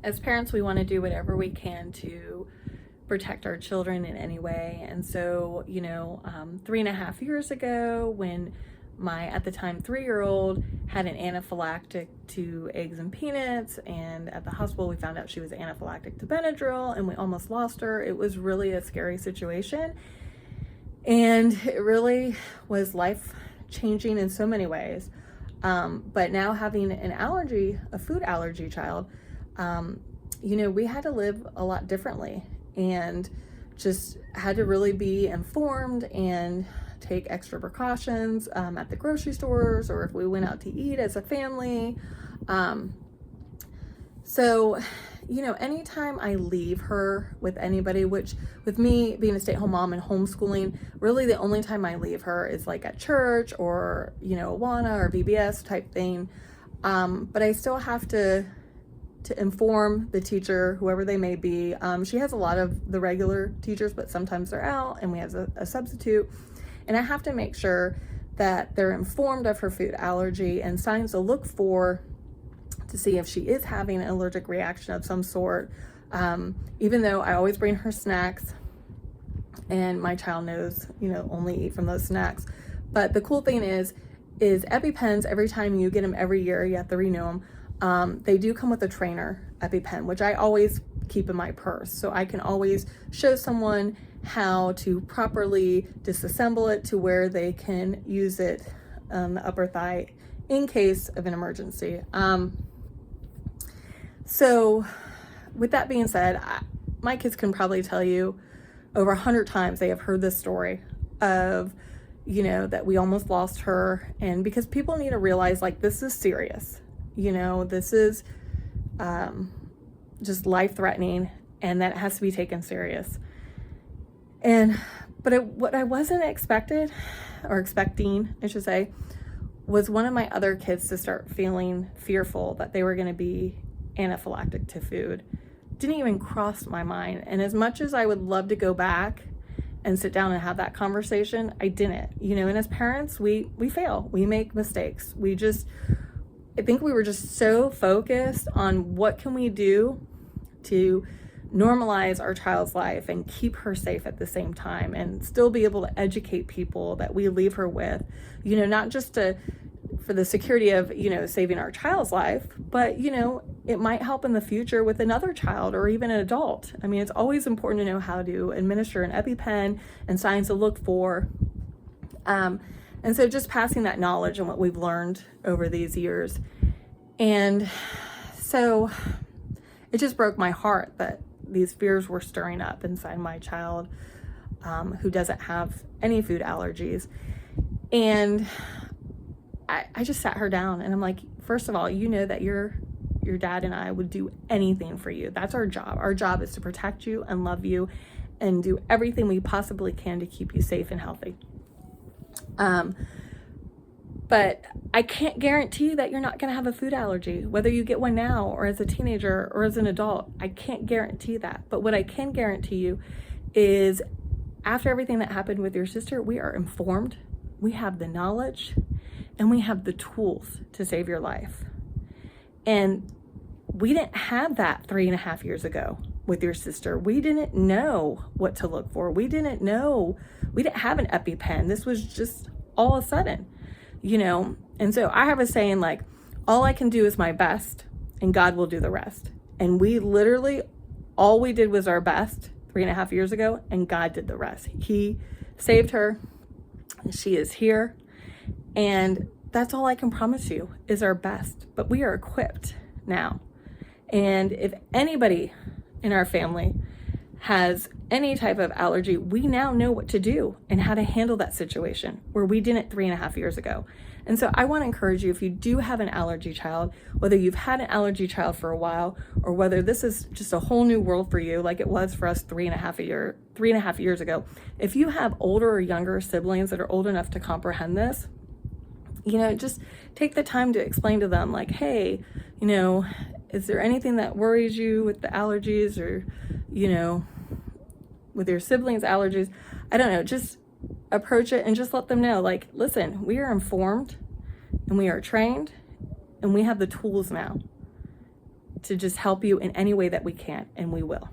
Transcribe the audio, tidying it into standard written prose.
as parents, we want to do whatever we can to protect our children in any way. And so, 3.5 years ago, when my, at the time, 3-year-old had an anaphylactic to eggs and peanuts, and at the hospital we found out she was anaphylactic to Benadryl, and we almost lost her. It was really a scary situation, and it really was life changing in so many ways. But now having an allergy, a food allergy child, we had to live a lot differently, and just had to really be informed and take extra precautions at the grocery stores, or if we went out to eat as a family. So, anytime I leave her with anybody, which with me being a stay-at-home mom and homeschooling, really the only time I leave her is like at church or, Awana or VBS type thing. But I still have to inform the teacher, whoever they may be. She has a lot of the regular teachers, but sometimes they're out and we have a substitute. And I have to make sure that they're informed of her food allergy and signs to look for to see if she is having an allergic reaction of some sort. Even though I always bring her snacks and my child knows, only eat from those snacks. But the cool thing is EpiPens, every time you get them every year, you have to renew them. They do come with a trainer EpiPen, which I always keep in my purse. So I can always show someone how to properly disassemble it to where they can use it on the upper thigh in case of an emergency. So with that being said, my kids can probably tell you over 100 times they have heard this story of, that we almost lost her. And because people need to realize, like, this is serious, this is just life-threatening, and that it has to be taken serious. But what I wasn't expecting, I should say, was one of my other kids to start feeling fearful that they were going to be anaphylactic to food. Didn't even cross my mind. And as much as I would love to go back and sit down and have that conversation, I didn't. And as parents, we fail. We make mistakes. I think we were just so focused on what can we do to normalize our child's life and keep her safe at the same time, and still be able to educate people that we leave her with, not just for the security of, saving our child's life, but, it might help in the future with another child or even an adult. I mean, it's always important to know how to administer an EpiPen and signs to look for. And so just passing that knowledge and what we've learned over these years. And so it just broke my heart that these fears were stirring up inside my child, who doesn't have any food allergies. And I just sat her down and I'm like, first of all, that your dad and I would do anything for you. That's our job. Our job is to protect you and love you and do everything we possibly can to keep you safe and healthy. But I can't guarantee you that you're not going to have a food allergy, whether you get one now or as a teenager or as an adult. I can't guarantee that. But what I can guarantee you is, after everything that happened with your sister, we are informed, we have the knowledge, and we have the tools to save your life. And we didn't have that 3.5 years ago with your sister. We didn't know what to look for. We didn't have an EpiPen. This was just all of a sudden, And so I have a saying, like, all I can do is my best and God will do the rest. And we literally, all we did was our best 3.5 years ago, and God did the rest. He saved her. She is here. And that's all I can promise you is our best. But we are equipped now. And if anybody in our family has any type of allergy, we now know what to do and how to handle that situation where we didn't 3.5 years ago. And so I want to encourage you, if you do have an allergy child, whether you've had an allergy child for a while or whether this is just a whole new world for you, like it was for us 3.5 years ago, if you have older or younger siblings that are old enough to comprehend this, just take the time to explain to them, like, hey, is there anything that worries you with the allergies, or, with your siblings' allergies? I don't know, just approach it and just let them know, like, listen, we are informed and we are trained and we have the tools now. to just help you in any way that we can, and we will.